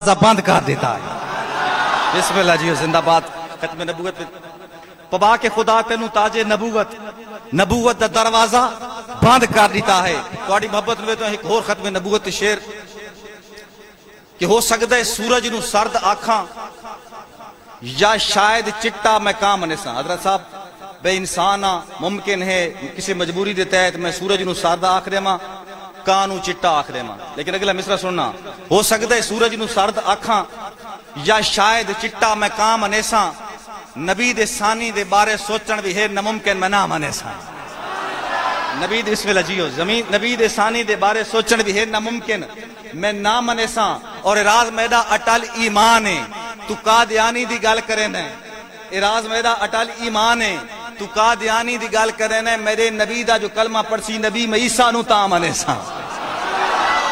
بند کر دیتا ہے۔ بسم اللہ جی زندہ باد ختم نبوت پبا کے خدا تینو تاج نبوت دا دروازہ بند کر دیتا ہے۔ تواڈی محبت میں تو ایک اور ختم نبوت شعر کہ ہو سکتا ہے سورج نو سرد آکھاں یا شاید چٹا میں کام نساں۔ حضرت صاحب بے انسانا ممکن ہے کسی مجبوری دے تحت میں سورج نو سرد آکھ دے ماں کانو چٹا آکھ دے ماں، لیکن اگلا مصرع سننا، ہو سکتا ہے سورج نو سرد آکھاں یا شاید چٹا میں کام نیساں، نبی دے ثانی دے بارے سوچن بھی ہے ناممکن میں نہ منیساں۔ نبی دے بسم اللہ جیو زمین نبی دے ثانی دے بارے سوچن بھی ہے ناممکن میں نہ منیساں، اور راز میرا اٹل ایمان ہے تو قادیانی دی گل کرے نا، راز میرا اٹل ایمان ہے تو قادیانی دی گل کرے نا، میرے نبی دا جو کلمہ پڑھسی نبی میں عیسیٰ نو تا منیساں۔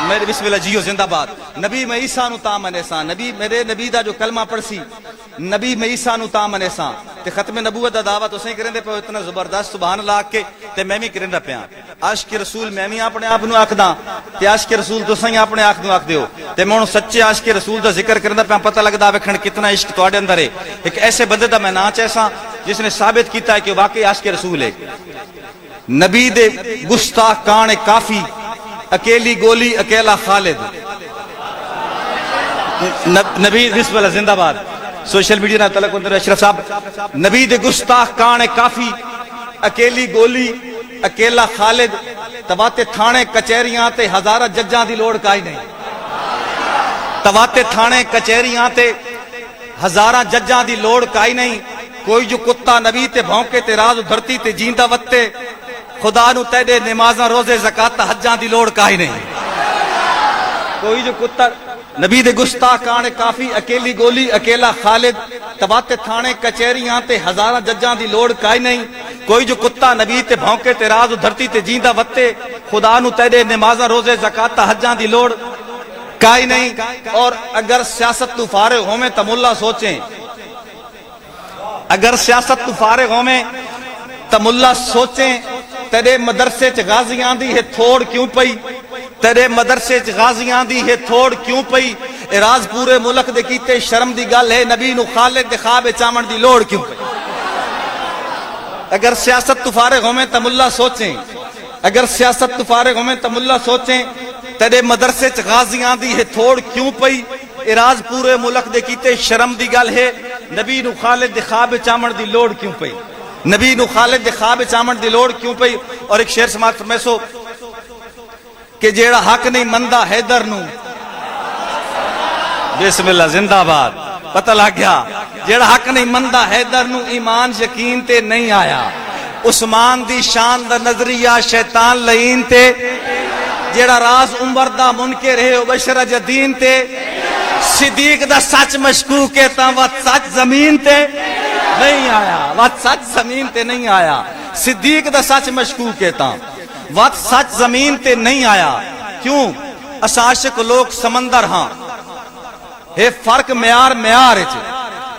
میرے بسم اللہ جیو زندہ باد نبی میں عیسیٰ نو تا منیساں، نبی میرے نبی دا جو کلمہ پڑھسی نبی میں عیسیٰ نو تا منیساں۔ تے ختم نبوت دا دعویٰ تو سہیں کریں دے پہ اتنا زبردست سبحان اللہ کے تے میں بھی کریں دا پیاں عاشق رسول میں بھی اپنے آپ نو آکھ داں تے عاشق رسول تو سہیں اپنے آکھ نو آکھ دیو تے میں انہوں سچے عاشق رسول دا ذکر کریں دا پیاں پتہ لگ دا وکھن کتنا عشق تو آڑے اندر ہے۔ ایک ایسے بندے دا میں ناچ ایسا جس نے ثابت کیتا ہے کہ واقعی عاشق رسول ہے۔ نبی دے گستاخ کان کافی اکیلی گولی اکیلا خالد، نبی بسم اللہ زندہ باد سوشل میڈیا نہ تعلق اندر اشرف صاحب، نبی دے گستاخ کان کافی اکیلی گولی اکیلا خالد، تواتے تھانے کچہریاں تے ہزارہ ججاں دی لوڑ کائی نہیں، تواتے تھانے کچہریاں تے ہزارہ ججاں دی لوڑ کائی نہیں، کوئی جو کتا نبی تے بھونکے تے راز دھرتی تے جیندہ وتے، خدا نو تیرے نمازاں روزے زکات حجاں دی لوڑ کائی نہیں، کوئی جو کتا نبی دے گستاخ کان کافی اکیلی گولی اکیلا خالد، تواتے تھانے کچہریاں تے ہزارہ ججاں دی لوڑ کائی نہیں، کوئی جو کتا نبی تے بھونکے تے راز دھرتی تے جیندہ وتے، خدا نو تیرے نمازاں روزے زکات حجاں دی لوڑ کائی نہیں۔ اور اگر سیاست تو فارغ ہومیں تو ملا سوچیں، اگر سیاست تو فارغ ہومیں تو ملا سوچیں، تیرے مدرسے چ غازیاں دی ہے تھوڑ کیوں پئی، تیرے مدرسے چ غازیاں دی ہے تھوڑ کیوں پئی، راز پورے ملک دے کیتے شرم دی گل ہے، نبی نو خالد دے خواب چامن دی لوڑ کیوں پئی۔ اگر سیاست تو فارغ ہومیں تو ملا سوچیں، اگر سیاست تو فارغ ہومیں تو ملا سوچیں، تیرے مدرسے چ غازیاں دی ہے تھوڑ کیوں پئی، راز پورے ملک دے کیتے شرم دی گل ہے، نبی نو خالد دے خواب چامن دی لوڑ کیوں پئی، نبی نو خالد دے خواب چامن دی لوڑ کیوں پئی۔ اور ایک شعر سماعت فرمیسو کہ جیڑا حق نہیں مندا حیدر نو، بسم اللہ زندہ باد پتہ لگ گیا، جیڑا حق نہیں مندا حیدر نو ایمان یقین تے نہیں آیا، عثمان دی شان دا نظریہ شیطان لعین تے، جیڑا راز عمر دا منکر ہے بشر جدین تے، صدیق دا سچ مشکوک ہے تاں وقت سچ زمین تے نہیں آیا، وقت سچ زمین تے نہیں آیا، صدیق دا سچ مشکوک ہے تاں وقت سچ زمین تے نہیں آیا۔ کیوں عاشق لوگ سمندر ہاں ہے فرق معیار وچ،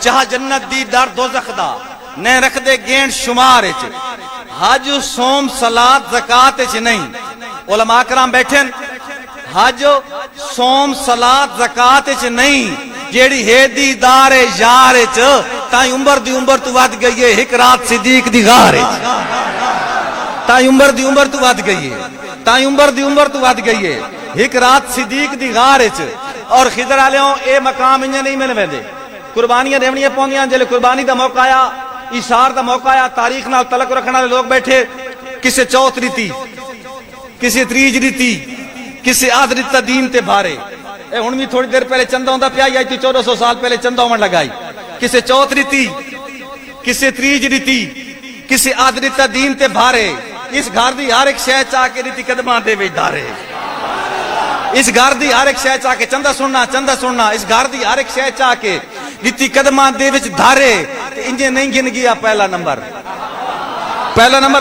چاہ جنت دی در دوزخ دا نے رکھ دے گینڈ شمار وچ، حج صوم صلاۃ زکات وچ نہیں، علماء کرام بیٹھن حج صوم صلاۃ زکات وچ نہیں، جیڑی ہے دیدار یار وچ تائیں عمر دی عمر تو ود گئی ہے، ایک رات صدیق دی غار وچ تائیں عمر دی عمر تو ود گئی ہے، تائیں عمر دی عمر تو ود گئی ہے، ایک رات صدیق دی غار وچ۔ اور خضر علیہوں اے مقام انجے نہیں مل ویندے، قربانیاں دیونیاں پوندیاں، جلے قربانی دا موقع آیا، ایثار دا موقع آیا، تاریخ نال تعلق رکھن والے لوگ بیٹھے، کسے چوتھ ریتی کسے تریج ریتی کسے آدھ ریتا دین تے بھارے، اے ہن بھی تھوڑی دیر پہلے چندہ ہوندا پیا یا 1400 سال پہلے چندہ ہون لگائی، کسے چوتھ ریتی کسے تریج ریتی کسے آدھ ریتا دین تے بھارے، اس گھر دی ہر ایک شے چاہ کے ریتی قدماں دے وچ دھارے، اس گھر دی ہر ایک شے چاہ کے چندہ سننا، اس گھر دی ہر ایک شے چاہ کے ریتی قدماں دے وچ دھارے، تے انجے نہیں گن گیا پہلا نمبر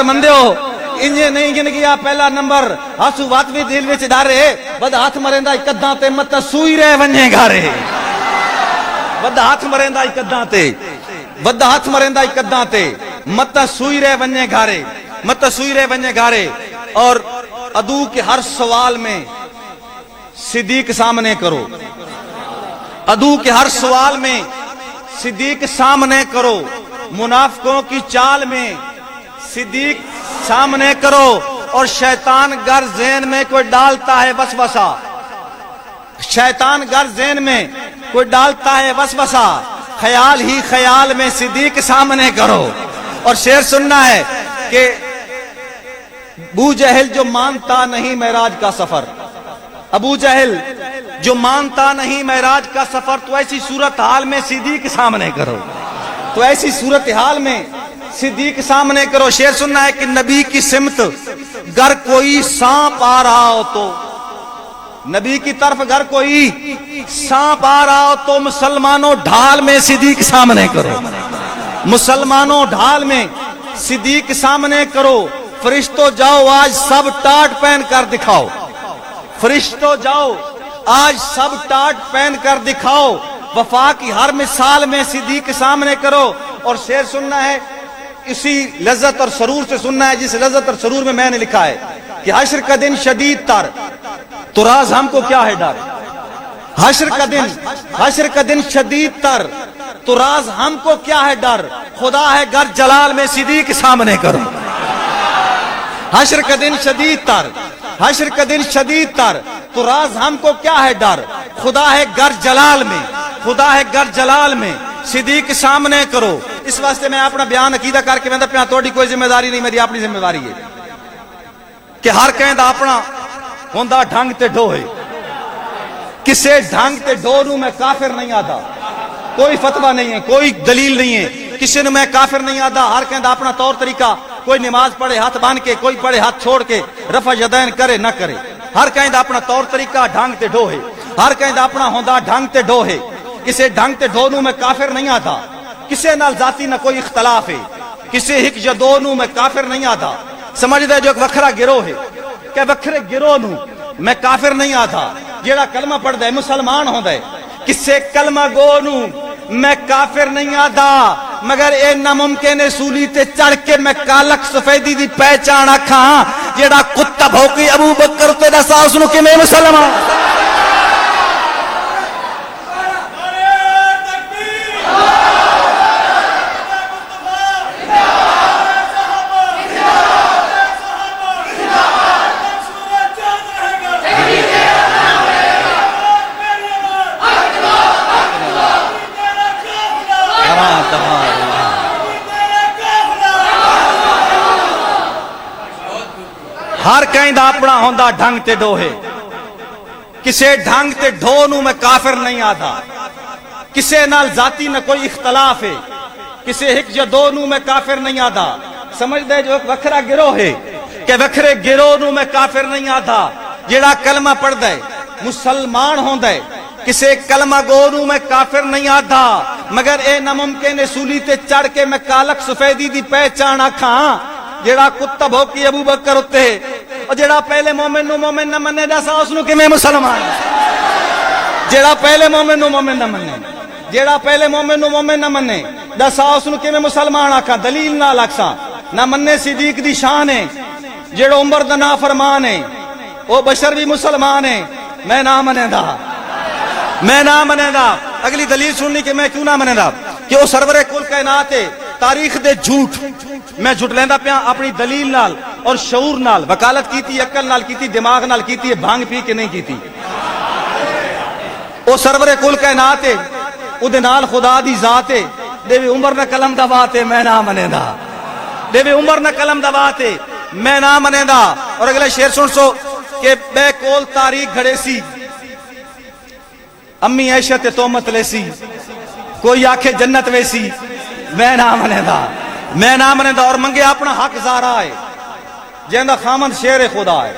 مندے ہو، انجے نہیں گن گیا پہلا نمبر، ہسو وات بھی دل وچ ڈارے، ود ہاتھ مریندا کداں تے مت سوئی رہ ونجے گھارے، ود ہاتھ مریندا کداں تے ود ہاتھ مریندا کداں تے مت سوئی رہ ونجے گھارے، مت سوئی رہ ونجے گھارے۔ اور عدو کے ہر سوال میں صدیق سامنے کرو، عدو کے ہر سوال میں صدیق سامنے کرو، منافقوں کی چال میں صدیق سامنے کرو، اور شیطان گر ذہن میں کوئی ڈالتا ہے وسوسہ، شیطان گر ذہن میں کوئی ڈالتا ہے وسوسہ، خیال ہی خیال میں صدیق سامنے کرو۔ اور شعر سننا ہے کہ ابو جہل جو مانتا نہیں معراج کا سفر، ابو جہل جو مانتا نہیں معراج کا سفر، تو ایسی صورتحال میں صدیق سامنے کرو، تو ایسی صورتحال میں صدیق سامنے کرو۔ شعر سننا ہے کہ نبی کی سمت گر کوئی سانپ آ رہا ہو تو، نبی کی طرف گر کوئی سانپ آ رہا ہو تو مسلمانوں ڈھال میں صدیق سامنے کرو، مسلمانوں ڈھال میں صدیق سامنے کرو۔ فرشتوں جاؤ آج سب ٹاٹ پہن کر دکھاؤ، فرشتوں جاؤ آج سب ٹاٹ پہن کر دکھاؤ، وفا کی ہر مثال میں صدیق سامنے کرو۔ اور شعر سننا ہے اسی لذت اور سرور سے سننا ہے جس لذت اور سرور میں میں نے لکھا ہے کہ حشر کا دن شدید تر تو راز ہم کو کیا ہے ڈر، حشر کا دن شدید تر تو راز ہم کو کیا ہے ڈر، خدا ہے گر جلال میں صدیق سامنے کرو۔ حشر کا دن شدید تر، حشر کا دن شدید تر تو راز ہم کو کیا ہے ڈر، خدا ہے گر جلال میں، خدا ہے گر جلال میں صدیق سامنے کرو۔ اس واسطے میں اپنا بیان عقیدہ کر کے میں پیا توڑی کوئی ذمہ داری نہیں، میری اپنی ذمہ داری ہے کہ ہر کہیں اپنا ہوندا ڈھنگ تے ڈو ہے، کسے ڈھنگ تے ڈو نو میں کافر نہیں آتا، کوئی فتوہ نہیں ہے، کوئی دلیل نہیں ہے، کسی نے میں کافر نہیں آتا، ہر کہیں اپنا طور طریقہ، کوئی نماز پڑھے ہاتھ باندھ کے، کوئی پڑھے ہاتھ چھوڑ کے، رفع یدین کرے نہ کرے، ہر کہیں اپنا طور طریقہ ڈھنگ تے ڈو ہے، ہر کہیں اپنا ہوندا ڈھنگ تے ڈو ہے، کسے ڈھنگ تے ڈو نو میں کافر نہیں آتا، کسے نال ذاتی نہ کوئی اختلاف ہے، کسے ہک یا دو نو میں کافر نہیں آتا، سمجھ دے جو ایک وکھرا گروہ ہے کہ وکھرے گروہ نو میں کافر نہیں آتا، جیڑا کلمہ پڑھ دے مسلمان ہوں دے، کسے کلمہ گو نو میں کافر نہیں آتا، مگر اے ناممکن سولی تے چڑھ کے میں کالک سفیدی دی پہچان آکھاں، جیڑا کتا بھوکی ابو بکر تے دسا اس نو کہ میں مسلمان۔ ہر کہیں دا اپنا ہوندا ڈھنگ تے ڈو ہے، کسے ڈھنگ تے ڈھو نو میں کافر نہیں آتا، کسے نال ذاتی نہ کوئی اختلاف ہے، کسے ہک یا دو نو میں کافر نہیں آتا، سمجھ دے جو ایک وکھرا گروہ ہے کہ وکھرے گروہ نو میں کافر نہیں آتا، جیڑا کلمہ پڑھ دے مسلمان ہوں دے، کسے کلمہ گو نو میں کافر نہیں آتا، مگر اے ناممکن سولی تے چڑھ کے میں کالک سفیدی دی پہچان آکھاں، جیڑا کتا بھوکی ابو بکر ہوتے، اور جیڑا پہلے مومن نو مومن نہ مننے دسا اس نو کہ میں مسلمان، جیڑا پہلے مومن نو مومن نہ مننے، جیڑا پہلے مومن نو مومن نہ مننے دسا اس نو کہ میں مسلمان آکھاں، دلیل نہ لکساں، نہ مننے صدیق دی شان ہے، جیڑا عمر دا نافرمان ہے، وہ بشر بھی مسلمان ہے، میں نہ منے دا، میں نہ منے دا۔ اگلی دلیل سننی کہ میں کیوں نہ منے دا، کہ وہ سرور کل کائنات ہے، تاریخ دے جھوٹ میں جھٹ لیندہ پیا اپنی دلیل نال اور شعور نال، وکالت کیتی عقل نال کیتی، دماغ نال کیتی، بھانگ پی کے نہیں کیتی۔ او سرور کل کائنات ہے، او دے نال خدا دی ذات ہے، دے بھی عمر نہ قلم دا بات ہے، میں نہ منے دا، دے بھی عمر نہ قلم دا بات ہے، میں نہ منے دا۔ اور اگلے شعر سن سو کہ بے کول تاریخ گھڑے سی، امی عائشہ تے تومت لے سی، کوئی آکھے جنت ویسی، میں نہ منے دا، میں نہ منے دا۔ اور منگے اپنا حق زارا ہے، جیندہ خامند شیر خدا ہے،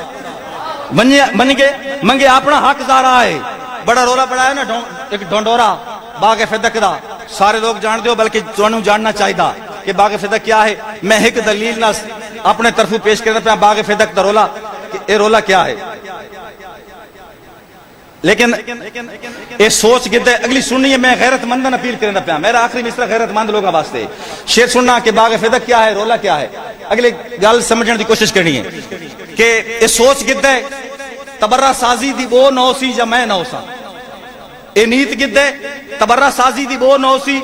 منگے اپنا حق زارا ہے۔ بڑا رولا پڑا ہے نا ایک ڈھونڈورا باغ فدق دا، سارے لوگ جان دیو بلکہ تانوں جاننا چاہیدا کہ باغ فدق کیا ہے۔ میں ایک دلیل نہ اپنے طرفوں پیش کرنا پیا باغ فدق دا رولا کہ اے رولا کیا ہے، لیکن اے سوچ گدے اگلی سننی ہے۔ میں غیرت مندن اپیل کرنا پیا، میرا آخری مصرع غیرت مند لوگوں واسطے شعر سننا کہ باغ فدق کیا ہے، رولا کیا ہے، اگلی گل سمجھنے دی کوشش کرنی ہے کہ اے سوچ گدے تبرہ سازی دی وہ نہ سی یا میں نہ سا، اے نیت گدے تبرہ سازی دی بو نہ سی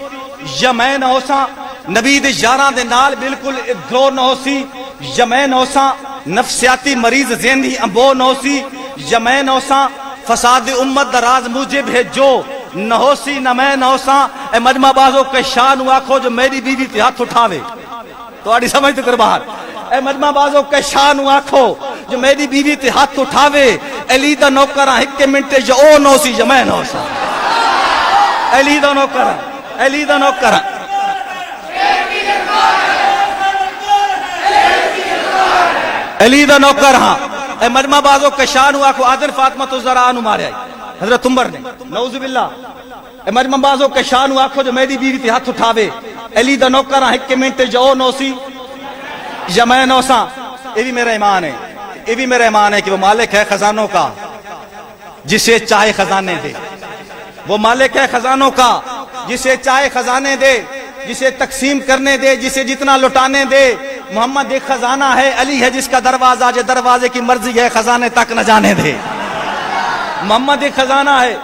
یا میں نہ ہوساں نبی دے یاراں دے نال بالکل درو نہ سی یا میں نہ ہوساں نفسیاتی مریض ذہنی امبو نہ سی یا میں نہ ہوساں فساد امت دا راز مجھے بھیجو نہ ہو سی نہ میں نہ ہوساں اے مجمع بازو کے شان آکھو جو میری بیوی تے ہاتھ اٹھاوے تو آڑی سمجھ تو کر باہر اے مجمع بازو کے شان آکھو جو میری بیوی تے ہاتھ اٹھاوے علی دا نوکراں ایک منٹ جو او نو سی جو میں نہ ہوساں علی دا نوکراں علی دا نوکراں علی دا نوکر ہاں اے مجمع بازو کے شان آکھو آدن فاطمہ تو ذرا نو مارے آئی حضرت عمر نے نعوذ باللہ اے مجمع بازو کے شان آکھو جو میری بیوی تے ہاتھ اٹھاوے علی دا نوکر ہاں ایک منٹ جو او نو سی یا میں نو ساں یہ بھی میرا ایمان ہے یہ بھی میرا ایمان ہے کہ وہ مالک ہے خزانوں کا جسے چاہے خزانے دے وہ مالک ہے خزانوں کا جسے چاہے خزانے دے جسے تقسیم کرنے دے جسے جتنا لٹانے دے محمد ایک خزانہ ہے علی ہے جس کا دروازہ جو دروازے کی مرضی ہے خزانے تک نہ جانے دے محمد ایک خزانہ ہے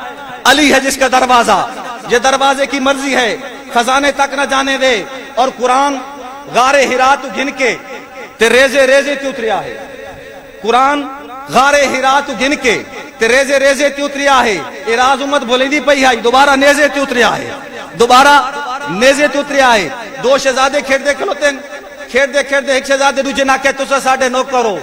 علی ہے جس کا دروازہ یہ دروازے کی مرضی ہے خزانے تک نہ جانے دے اور قرآن غار ہرا تو گن کے تے ریزے ریزے تے اتریا ہے قرآن غار ہرا تو گن کے تے ریزے ریزے تے اتریا ہے اراز امت بولی دی پئی ہے دوبارہ نیزے تے اتریا ہے دوبارہ نیزے تے اتریا ہے دو شہزادے کھیڑ دے کھلوتے کھیڑ دے ایک شہزادے دوجے نہ کہ تسا ساڈے نوکر ہو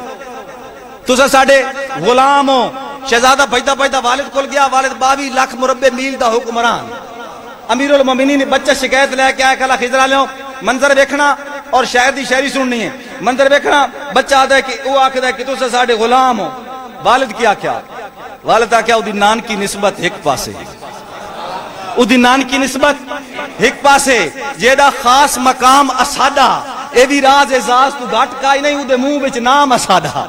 تسا ساڈے غلام ہو شہزادہ پیدا والد کھل گیا والد 22 لاکھ مربع میل دا حکمران امیر المومنین بچہ شکایت لے کے آیا کلا خضرا لیو منظر دیکھنا اور شاعر دی شاعری سننی ہے منظر دیکھنا بچہ آدھا ہے کہ وہ آکھدا ہے کہ تسا ساڈے غلام ہو والد کیا کیا والد آکھیا او دی نان کی نسبت ایک پاسے او دی نان کی نسبت ایک پاسے جیڑا خاص مقام اساڈا اے بھی راز اعزاز تو گھٹ کائی نہیں او دے منہ وچ نام اساڈا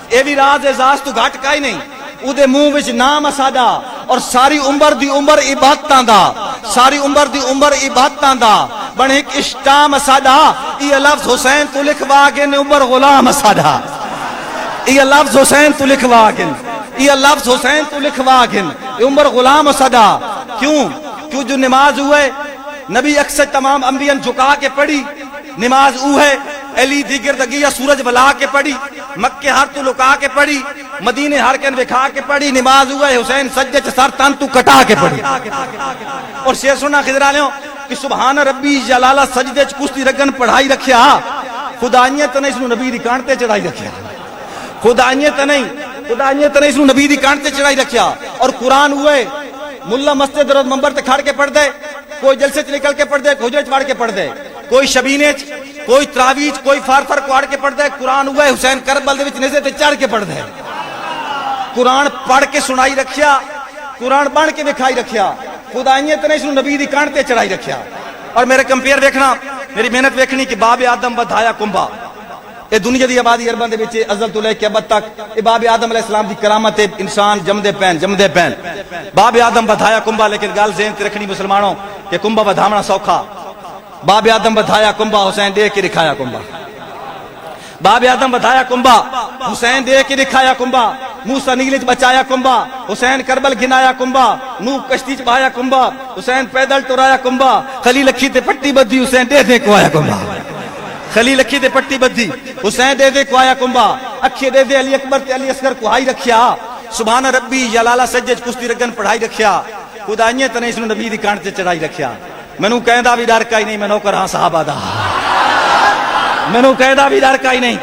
اے بھی راز اعزاز تو گھٹ کائی نہیں او دے منہ وچ نام اساڈا اور ساری عمر دی عمر عبادتاں دا ساری عمر دی عمر عبادتاں دا بن ایک اشتام اساڈا یہ لفظ حسین تو لکھوا کے نے عمر غلام اساڈا یہ لفظ حسین تو لکھوا کے یہ لفظ حسین تو لکھوا کے عمر غلام اساڈا کیوں جو نماز ہوئے نبی اکثر تمام انبیاء جھکا کے پڑھی نماز او ہے علی دی گردگی یا سورج بلا کے پڑھی مکہ ہر تو لکا کے پڑھی مدینے ہر کن وکھا کے پڑھی نماز او ہے حسین سجدے چ سر تن تو کٹا کے پڑھی اور شعر سنا خضرا لیو کہ سبحان ربی جلالہ سجدے چ کشتی رگن پڑھائی رکھیا خدائیت نہیں اس نبی دی کان تے چڑھائی رکھیا خدائیت نہیں اس نبی دی کان تے چڑھائی رکھیا اور قرآن ہوئے ملا مسجد روز منبر تے کھڑ کے پڑھ دے کوئی جلسے چ نکل کے پڑھ دے کوئی حجرے چ کے پڑھ دے کوئی شبینے کوئی تراویح کوئی فار کو آڑ کے پڑھ دے قرآن ہوئے حسین کربل دے وچ نیزے تے چڑھ کے پڑھ دے قرآن پڑھ کے سنائی رکھیا قرآن بن کے وکھائی رکھیا خدائیت نے اس نبی دی کان تے چڑھائی رکھیا اور میرے کمپیئر دیکھنا میری محنت ویکھنی کہ باب آدم بدھایا کنبا اے دنیا دی آبادی عربان دے وچ ازل تو لے کے ابد تک اے باب آدم علیہ السلام دی کرامت ہے انسان جمدے پین باب آدم بدھایا کنبا لیکن گل ذہن تے رکھنی مسلمانوں کہ کنبا بدھاونا سوکھا باب آدم بدھایا کنبا حسین دے کے دکھایا کنبا باب آدم بدھایا کنبا حسین دے کے دکھایا کنبا موسیٰ نیل وچ بچایا کنبا حسین کربل گنایا کنبا نوح کشتی چ بہایا کنبا حسین پیدل ٹرایا کنبا خلیل اکھی تے پٹی بدھی حسین دے کو آیا کنبا خلیل اکھی تے پٹی بدھی حسین دے کو آیا کنبا اکھی دے علی اکبر تے علی اصغر کو ہائی رکھیا سبحان ربی جلالہ سجدے چ کشتی رگن پڑھائی رکھیا خدائیت نے اس نبی دی کان تے چڑھائی رکھیا مینوں کہندا بھی ڈر کائی نہیں میں نوکر ہاں صحابہ دا مینوں کہندا بھی ڈر کائی نہیں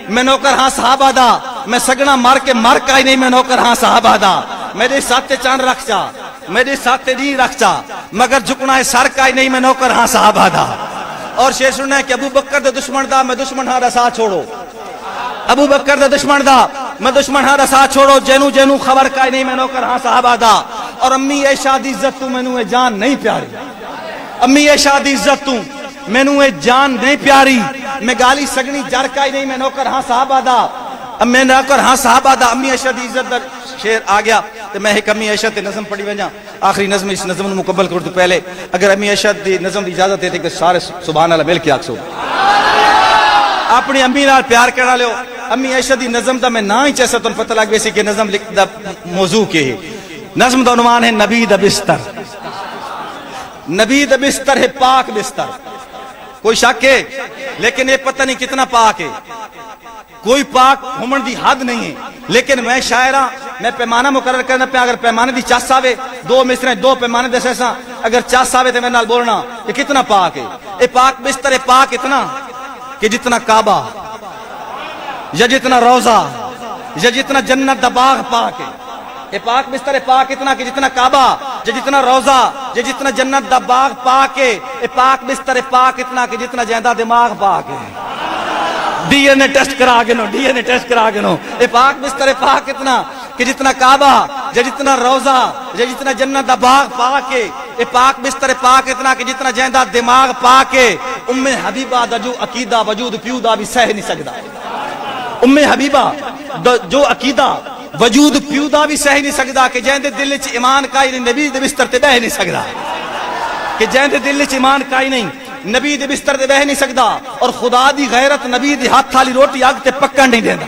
میں نوکر ہاں صحابہ دا میں سگنا مار کے مر کائی نہیں میں نوکر ہاں صحابہ دا میرے ساتھ چاند رکھ چا میرے ساتھ دی رکھ چا مگر جھکنا ہے سر کائی نہیں میں نوکر ہاں صحابہ دا اور شعر سننا ہے کہ ابو بکر دے دشمن دا میں دشمن ہاں رسا چھوڑو ابو بکر دے دشمن دا میں دشمن ہاں رسا چھوڑو جینو خبر کائی نہیں میں نوکر ہاں صحابہ دا اور امی عائشہ دی عزت تو مینوں اے جان نہیں پیاری امی عائشہ دی عزت تو مینوں اے جان نہیں پیاری میں گالی سگنی جر کائی نہیں میں نوکر ہاں صحابہ دا میں نوکر ہاں صحابہ دا امی عائشہ دی عزت دا شعر آ گیا تو میں ایک امی عائشہ تے نظم پڑھی وجا آخری نظم اس نظم مکمل کر تو پہلے اگر امی عائشہ دی نظم دی اجازت ہے کہ سارے سبحان اللہ مل کے آکھو اپنی امی نال پیار کرنا لیو امی عائشہ دی نظم دا میں نہ ہی چیسا تن پتہ لگ ویسی کہ نظم لکھ دا موضوع کے ہے نظم دا عنوان ہے نبی دا بستر. نبی دا بستر ہے پاک بستر. کوئی شک ہے لیکن یہ پتہ نہیں کتنا پاک ہے. کوئی پاک ہومن دی حد نہیں ہے. لیکن میں شاعرہ میں پیمانہ مقرر کرنا پہ, اگر پیمانے دی چاس آوے دو مصریں دو پیمانے دے سیسا, اگر چاس آوے تو میرے نال بولنا کہ کتنا پاک ہے. یہ پاک بستر ہے پاک اتنا کہ جتنا کعبہ یا جتنا روزہ یا جتنا جنت دا باغ پاک ہے. یہ پاک بستر ہے پاک اتنا کہ جتنا کعبہ یا جتنا روزہ یا جتنا جنت دا باغ پاک ہے. یہ پاک بستر ہے پاک اتنا کہ جتنا جیندہ دماغ پاک ہے. ڈی این اے ٹیسٹ کرا کے نو, ڈی این اے ٹیسٹ کرا کے نو. یہ پاک بستر ہے پاک اتنا کہ جتنا کعبہ یا جتنا روزہ یا جتنا جنت دا باغ پاک ہے. یہ پاک بستر ہے پاک اتنا کہ جتنا جیندہ دماغ پاک ہے. ام حبیبہ دا جو عقیدہ وجود پیو دا بھی سہ نہیں سکدا. ام حبیبہ جو عقیدہ وجود پیو دا بھی سہ نہیں سکدا کہ جیندے دل چ ایمان کائی نہیں نبی دے بستر تے بہ نہیں سکدا. کہ جیندے دل چ ایمان کائی نہیں نبی دے بستر تے بہ نہیں سکدا. اور خدا دی غیرت نبی دے ہاتھ والی روٹی اگ تے پکن نہیں دیندا.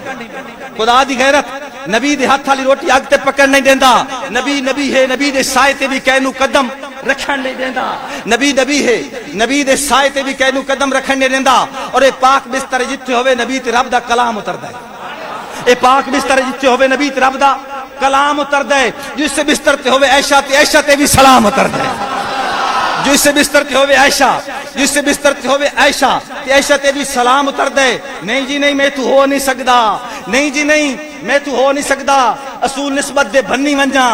خدا دی غیرت نبی دے ہاتھ والی روٹی اگ تے پکن نہیں دیندا. نبی نبی ہے نبی دے سائے تے بھی کہنو قدم رکھن نہیں دیندا. نبی نبی ہے نبی دے سائے تے بھی کہنو قدم رکھن نہیں دیندا. اور اے پاک بستر جتھے ہوے نبی تے رب دا کلام اتردا ہے. اے پاک بستر جتھے ہوے نبی تے رب دا کلام اتردا ہے. جس بستر تے ہوے عائشہ تے بھی سلام اتردا ہے. جس بستر تے ہوے عائشہ جس بستر تے ہوے عائشہ تے بھی سلام اتردا ہے. نہیں جی نہیں میں تو ہو نہیں سکدا. نہیں جی نہیں میں تو ہو نہیں سکدا. اصول نسبت دے بننی ونجا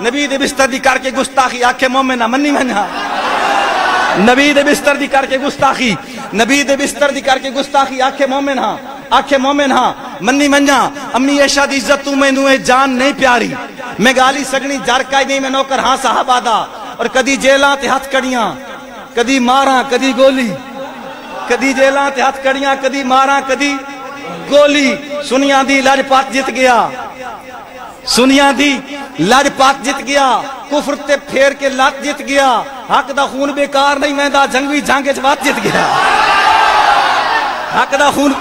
نبی دے بستر دی کر کے گستاخی آکھے مومنہ منی ونجا. نبی دے بستر دی کر کے گستاخی نبی دے بستر دی کر کے گستاخی آکھے مومن ہاں منی منجا. امی عائشہ دی عزت تو میں نوے جان نہیں پیاری. میں گالی سگنی جار کائی نہیں میں نوکر ہاں صحابہ دا. اور کدی جیلاں تے ہتھ کڑیاں کدی ماراں کدی گولی. کدی جیلاں تے ہتھ کڑیاں کدی ماراں کدی گولی. سنیاں دی لاجپات جت گیا. سنیاں دی لاجپات جت گیا. کفر تے پھیر کے لات جت گیا. حق دا خون بیکار نہیں ویندا جنگوی جنگ وچ وات جت گیا. حق دا خون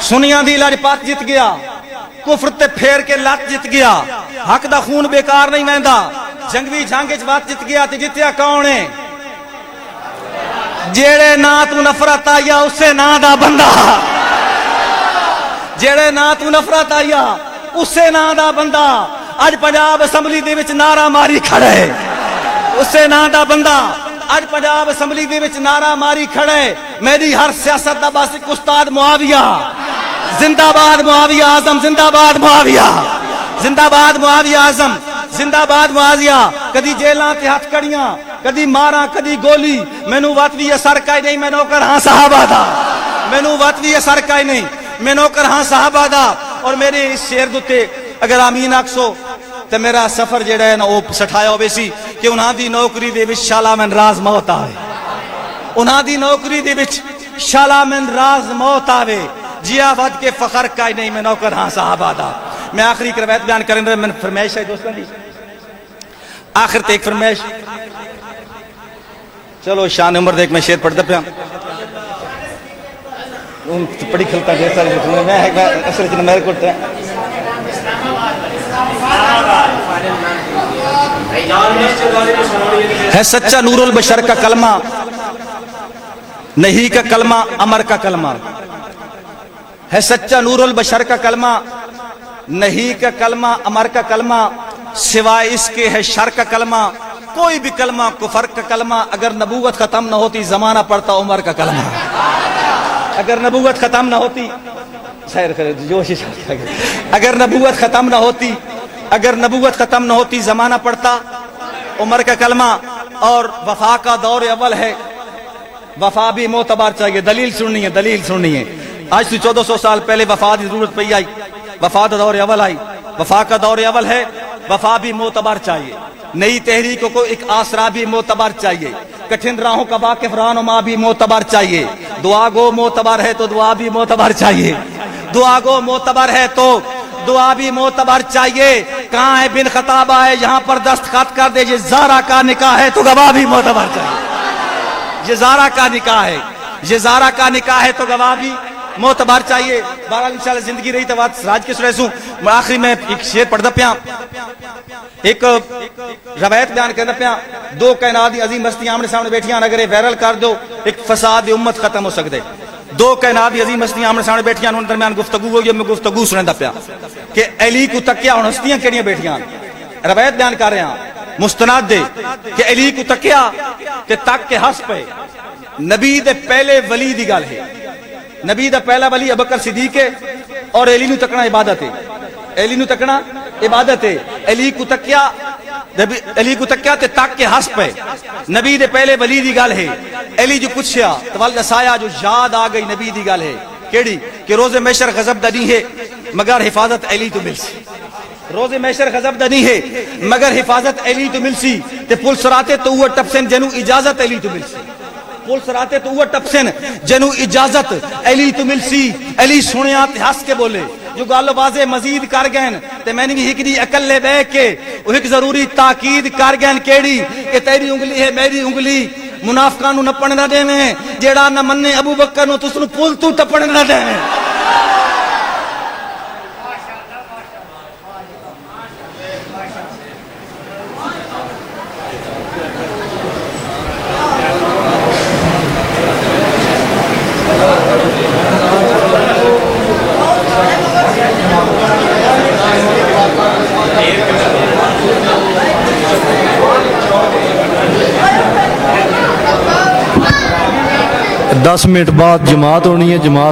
سنیاں دی لاجپات جت گیا. کفر تے پھیر کے لات جت گیا. حق دا خون بیکار نہیں ویندا جنگوی جنگ وچ وات جت گیا. تے جتیا کون ہے؟ جیڑے نا تو نفرت آیا اسے نا دا بندہ. جیڑے نا تو نفرت آیا اسے نا دا بندہ. اج پنجاب اسمبلی دے وچ نعرہ ماری کھڑا ہے اسے نا دا بندہ. اج پنجاب اسمبلی دے وچ نعرہ ماری کھڑا ہے میری ہر سیاست دا بس ایک استاد معاویہ. زندہ باد معاویہ اعظم. زندہ باد معاویہ. زندہ باد معاویہ اعظم. زندہ باد معاویہ. کدی جیلاں تے ہتھ کڑیاں کدی ماراں کدی گولی. مینوں وت وی اثر کائی نہیں میں نوکر ہاں صحابہ دا. مینوں وت وی اثر کائی نہیں میں نوکر ہاں صحابہ دا. اور میرے اس شعر دے اگر آمین آکسو تے میرا سفر جڑا ہے نا وہ سٹھایا ہوے سی کہ انہاں دی نوکری دے وچ شالا من راز موت آوے. انہاں دی نوکری دے وچ شالا من راز موت آوے. جیا ود کے فخر کائی نہیں میں نوکر ہاں صحابہ دا. میں آخری روایت بیان کریں میں فرمائش ہے دوستاں دی آخر تے ایک فرمائش. چلو شان عمر دیکھ میں شعر پڑھتا پیا پڑھی کھلتا ڈھیر سارے میں اصل چ میرے کو ہے سچا نور البشر کا کلمہ نہیں کا کلمہ امر کا کلمہ. ہے سچا نور البشر کا کلمہ نہیں کا کلمہ امر کا کلمہ. سوائے اس کے ہے شر کا کلمہ. کوئی بھی کلمہ کفر کا کلمہ. اگر نبوت ختم نہ ہوتی زمانہ پڑتا عمر کا کلمہ. اگر نبوت ختم نہ ہوتی اگر نبوت ختم نہ ہوتی اگر نبوت ختم نہ ہوتی زمانہ پڑتا عمر کا کلمہ. اور وفا کا دور اول ہے. وفا بھی معتبر چاہیے. دلیل سننی ہے دلیل سننی ہے. آج سے 1400 سال پہلے وفا کی ضرورت پئی آئی. وفا کا دور اول آئی. وفا کا دور اول ہے. وفا بھی معتبر چاہیے. نئی تحریکوں کو ایک آسرا بھی معتبر چاہیے. کٹھن راہوں کا واقف رہنما بھی معتبر چاہیے. دعا گو معتبر ہے تو دعا بھی معتبر چاہیے. دعا گو معتبر ہے تو دعا بھی معتبر چاہیے. کہاں ہے بن خطاب آئے یہاں پر دستخط کر دے. یہ زارا کا نکاح ہے تو گواہ بھی معتبر چاہیے. یہ زارا کا نکاح ہے, یہ زارا کا نکاح ہے تو گواہ بھی معتبر چاہیے. بہرحال انشاءاللہ زندگی رہی تو بات سراج کے سرے سوں. آخری میں ایک شعر پڑھ دا پیا, ایک روایت بیان کرنا پیا. دو کائنات دی عظیم ہستیاں آمنے سامنے بیٹھیاں, اگر یہ وائرل کر دو ایک فساد امت ختم ہو سکتے. دو کائنات دی عظیم ہستیاں آمنے سامنے بیٹھیاں, ان درمیان گفتگو ہوئی. میں گفتگو سنیں دا پیا کہ علی کو تکیا ہن ہستیاں کیڑیاں بیٹھیاں. روایت بیان کر رہے ہیں مستند دے کہ علی کو تکیا تے تک کے ہس پے. نبی دے پہلے ولی دی گل ہے. نبی دا پہلا ولی ابوبکر صدیق ہے اور علی نو تکنا عبادت ہے. علی نو تکنا عبادت ہے. علی کو تکیا, علی کو تکیا تے تک کے ہس پے. نبی دے پہلے ولی دی گل ہے. علی جو پوچھیا تو ول دسایا جو یاد آ گئی نبی دی گل ہے کیڑی کہ روز محشر غضب دا نہیں ہے مگر حفاظت علی تو مل سی. روز محشر غضب دا نہیں ہے مگر حفاظت علی تو مل سی. تے پل سراتے تو وہ ٹپسن جنو اجازت علی تو مل سی. پل سراتے تو وہ ٹپسن جنو اجازت علی تو مل سی. علی سنیا تے ہس کے بولے جو گل واضح مزید کر گئن تے میں نے بھی ہکڑی اکلے بہ کے وہ ایک ضروری تاکید کر گئن کیڑی کہ تیری انگلی ہے میری انگلی منافقاں نو نپن نہ دیویں. جیڑا نہ منے ابو بکر نو تس نو پل تو ٹپن نہ دیویں. دس منٹ بعد جماعت ہونی ہے. جماعت